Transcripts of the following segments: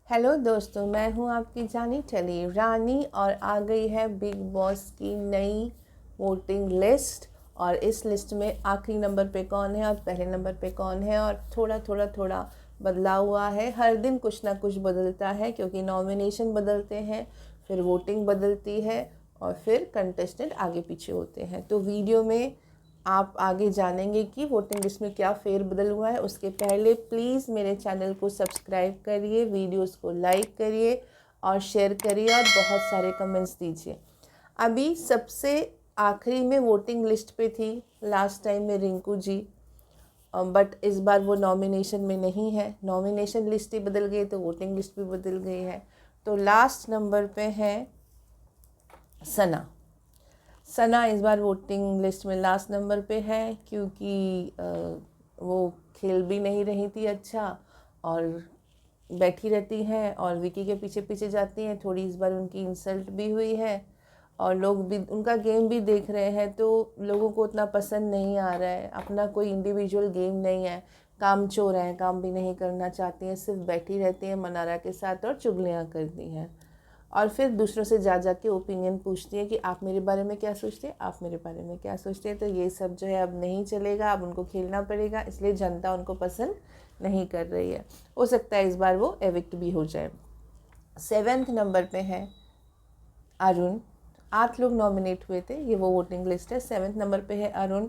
Hello दोस्तों, मैं हूं आपकी जानी चली रानी और आ गई है बिग बॉस की नई वोटिंग लिस्ट। और इस लिस्ट में आखिरी नंबर पे कौन है और पहले नंबर पे कौन है, और थोड़ा बदलाव हुआ है। हर दिन कुछ ना कुछ बदलता है क्योंकि नॉमिनेशन बदलते हैं, फिर वोटिंग बदलती है और फिर कंटेस्टेंट आगे पीछे होते हैं। तो वीडियो में आप आगे जानेंगे कि वोटिंग लिस्ट में क्या फेरबदल हुआ है। उसके पहले प्लीज़ मेरे चैनल को सब्सक्राइब करिए, वीडियोस को लाइक करिए और शेयर करिए और बहुत सारे कमेंट्स दीजिए। अभी सबसे आखिरी में वोटिंग लिस्ट पे थी लास्ट टाइम में रिंकू जी, बट इस बार वो नॉमिनेशन में नहीं है। नॉमिनेशन लिस्ट ही बदल गई तो वोटिंग लिस्ट भी बदल गई है। तो लास्ट नंबर पे है सना। सना इस बार वोटिंग लिस्ट में लास्ट नंबर पे है क्योंकि वो खेल भी नहीं रही थी अच्छा और बैठी रहती हैं और विकी के पीछे पीछे जाती हैं। थोड़ी इस बार उनकी इंसल्ट भी हुई है और लोग भी उनका गेम भी देख रहे हैं, तो लोगों को उतना पसंद नहीं आ रहा है। अपना कोई इंडिविजुअल गेम नहीं है, काम चोर हैं, काम भी नहीं करना चाहती हैं, सिर्फ बैठी रहती हैं मनारा के साथ और चुगलियाँ करती हैं और फिर दूसरों से जा के ओपिनियन पूछती है कि आप मेरे बारे में क्या सोचते हैं, आप मेरे बारे में क्या सोचते हैं। तो ये सब जो है अब नहीं चलेगा, अब उनको खेलना पड़ेगा, इसलिए जनता उनको पसंद नहीं कर रही है। हो सकता है इस बार वो एविक्ट भी हो जाए। 7वें नंबर पे है अरुण। 8 लोग नॉमिनेट हुए थे, ये वो वोटिंग लिस्ट है। 7वें नंबर पे है अरुण।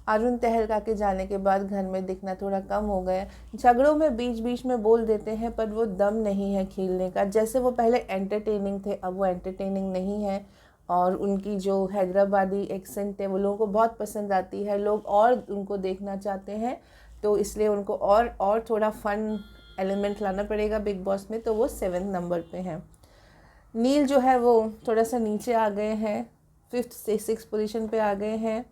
अरुण तहलका के जाने के बाद घर में दिखना थोड़ा कम हो गया। झगड़ों में बीच बीच में बोल देते हैं पर वो दम नहीं है खेलने का। जैसे वो पहले एंटरटेनिंग थे, अब वो एंटरटेनिंग नहीं है। और उनकी जो हैदराबादी एक्सेंट है वो लोगों को बहुत पसंद आती है, लोग और उनको देखना चाहते हैं। तो इसलिए उनको और थोड़ा फन एलिमेंट लाना पड़ेगा बिग बॉस में, तो वो 7वें नंबर पे है। नील जो है वो थोड़ा सा नीचे आ गए हैं, 5th से 6th पोजीशन पे आ गए हैं।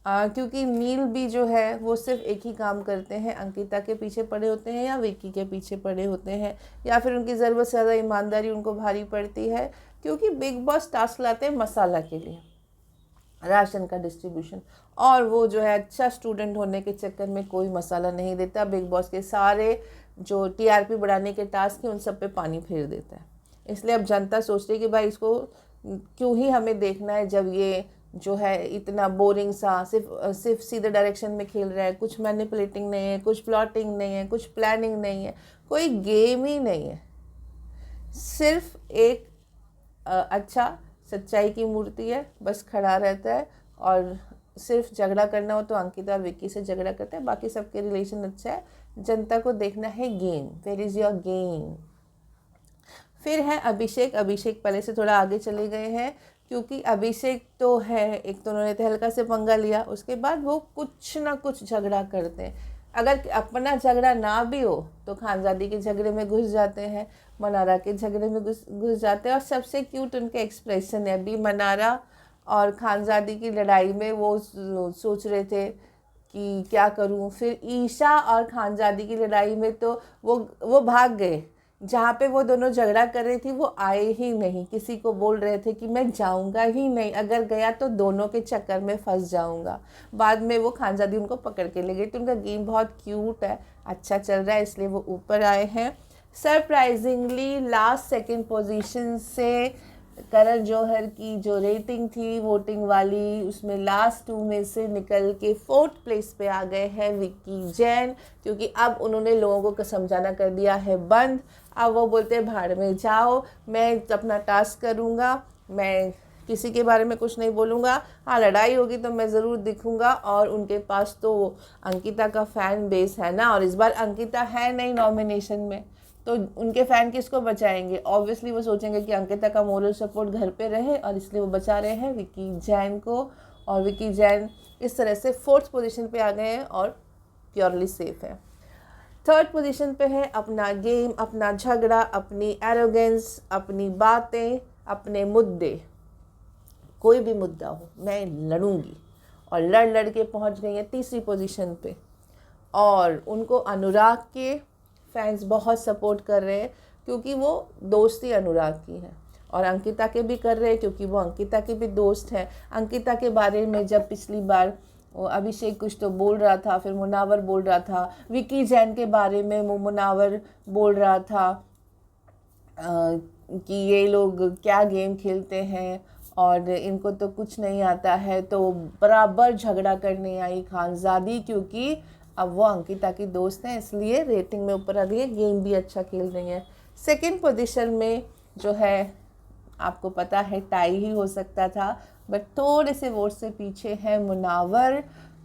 क्योंकि नील भी जो है वो सिर्फ एक ही काम करते हैं, अंकिता के पीछे पड़े होते हैं या विक्की के पीछे पड़े होते हैं, या फिर उनकी ज़रूरत से ज़्यादा ईमानदारी उनको भारी पड़ती है। क्योंकि बिग बॉस टास्क लाते हैं मसाला के लिए, राशन का डिस्ट्रीब्यूशन, और वो जो है अच्छा स्टूडेंट होने के चक्कर में कोई मसाला नहीं देता। बिग बॉस के सारे जो टीआरपी बढ़ाने के टास्क हैं उन सब पे पानी फेर देता है। इसलिए अब जनता सोच रही है कि भाई इसको क्यों ही हमें देखना है, जब ये जो है इतना बोरिंग सा सिर्फ सीधे डायरेक्शन में खेल रहा है। कुछ मैनिपुलेटिंग नहीं है, कुछ प्लॉटिंग नहीं है, कुछ प्लानिंग नहीं है, कोई गेम ही नहीं है। सिर्फ एक अच्छा सच्चाई की मूर्ति है, बस खड़ा रहता है और सिर्फ झगड़ा करना हो तो अंकिता और विक्की से झगड़ा करता है, बाकी सबके रिलेशन अच्छा है। जनता को देखना है game, where is your game. फिर है अभिषेक। अभिषेक पहले से थोड़ा आगे चले गए हैं क्योंकि अभिषेक तो है, एक तो उन्होंने तहलका से पंगा लिया, उसके बाद वो कुछ ना कुछ झगड़ा करते हैं। अगर अपना झगड़ा ना भी हो तो खानजादी के झगड़े में घुस जाते हैं, मनारा के झगड़े में घुस जाते हैं। और सबसे क्यूट उनके एक्सप्रेशन है। अभी मनारा और खानजादी की लड़ाई में वो सोच रहे थे कि क्या करूं, फिर ईशा और खानजादी की लड़ाई में तो वो भाग गए। जहाँ पे वो दोनों झगड़ा कर रही थी वो आए ही नहीं, किसी को बोल रहे थे कि मैं जाऊंगा ही नहीं, अगर गया तो दोनों के चक्कर में फंस जाऊंगा। बाद में वो खानजादी उनको पकड़ के ले गई। तो उनका गेम बहुत क्यूट है, अच्छा चल रहा है, इसलिए वो ऊपर आए हैं। सरप्राइजिंगली लास्ट 2nd पोजीशन से करण जौहर की जो रेटिंग थी वोटिंग वाली, उसमें लास्ट 2 में से निकल के 4th प्लेस पे आ गए हैं विक्की जैन। क्योंकि अब उन्होंने लोगों को समझाना कर दिया है बंद। अब वो बोलते हैं भाड़ में जाओ, मैं अपना टास्क करूँगा, मैं किसी के बारे में कुछ नहीं बोलूँगा। हाँ, लड़ाई होगी तो मैं ज़रूर दिखूँगा। और उनके पास तो अंकिता का फ़ैन बेस है ना, और इस बार अंकिता है नहीं नॉमिनेशन में, तो उनके फ़ैन किसको बचाएंगे। ऑब्वियसली वो सोचेंगे कि अंकिता का मोरल सपोर्ट घर पे रहे, और इसलिए वो बचा रहे हैं विक्की जैन को। और विक्की जैन इस तरह से 4th पोजीशन पे आ गए हैं और प्योरली सेफ है। 3rd पोजीशन पे है अपना गेम, अपना झगड़ा, अपनी एरोगेंस, अपनी बातें, अपने मुद्दे। कोई भी मुद्दा हो मैं लड़ूंगी, और लड़ के पहुंच गई है 3री पोजीशन पे। और उनको अनुराग के फैंस बहुत सपोर्ट कर रहे हैं क्योंकि वो दोस्ती अनुराग की है, और अंकिता के भी कर रहे हैं क्योंकि वो अंकिता के भी दोस्त हैं। अंकिता के बारे में जब पिछली बार अभिषेक कुछ तो बोल रहा था, फिर मुनावर बोल रहा था, विक्की जैन के बारे में मुनावर बोल रहा था, कि ये लोग क्या गेम खेलते हैं और इनको तो कुछ नहीं आता है, तो बराबर झगड़ा करने आई खानज़ादी, क्योंकि अब वो अंकिता की दोस्त हैं इसलिए रेटिंग में ऊपर आ गई है, गेम भी अच्छा खेल रही हैं। सेकंड पोजीशन में जो है आपको पता है टाई ही हो सकता था, बट थोड़े से वोट से पीछे है मुनावर,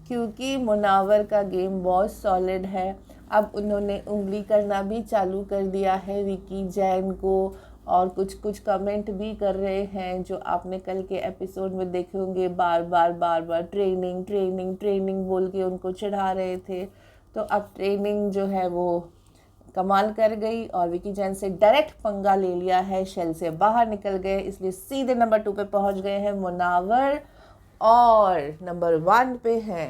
क्योंकि मुनावर का गेम बहुत सॉलिड है। अब उन्होंने उंगली करना भी चालू कर दिया है विकी जैन को, और कुछ कुछ कमेंट भी कर रहे हैं जो आपने कल के एपिसोड में देखे होंगे, बार बार ट्रेनिंग ट्रेनिंग ट्रेनिंग बोल के उनको चढ़ा रहे थे। तो अब ट्रेनिंग जो है वो कमाल कर गई और विकी जैन से डायरेक्ट पंगा ले लिया है, शेल से बाहर निकल गए, इसलिए सीधे नंबर 2 पे पहुंच गए हैं मुनावर। और नंबर 1 पे है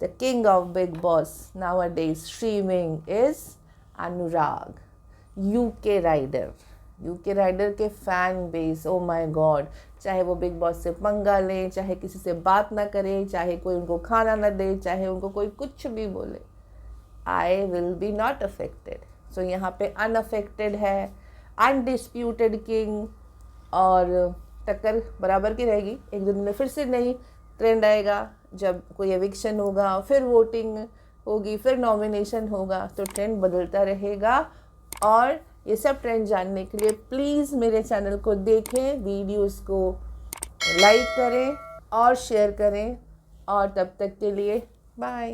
the king of Bigg Boss nowadays streaming is Anurag, UK rider के fan base, oh my god, चाहे वो बिग बॉस से पंगा लें, चाहे किसी से बात ना करें, चाहे कोई उनको खाना ना दे, चाहे उनको कोई कुछ भी बोले, I will be not affected. So यहाँ पे अनअफेक्टेड है, अनडिस्प्यूटेड किंग, और टक्कर बराबर की रहेगी। एक दो दिन में फिर से नई ट्रेंड आएगा, जब कोई एविक्शन होगा, फिर वोटिंग होगी, फिर नॉमिनेशन होगा, तो ट्रेंड बदलता रहेगा। और ये सब ट्रेंड जानने के लिए प्लीज़ मेरे चैनल को देखें, वीडियोस को लाइक करें और शेयर करें, और तब तक के लिए बाय।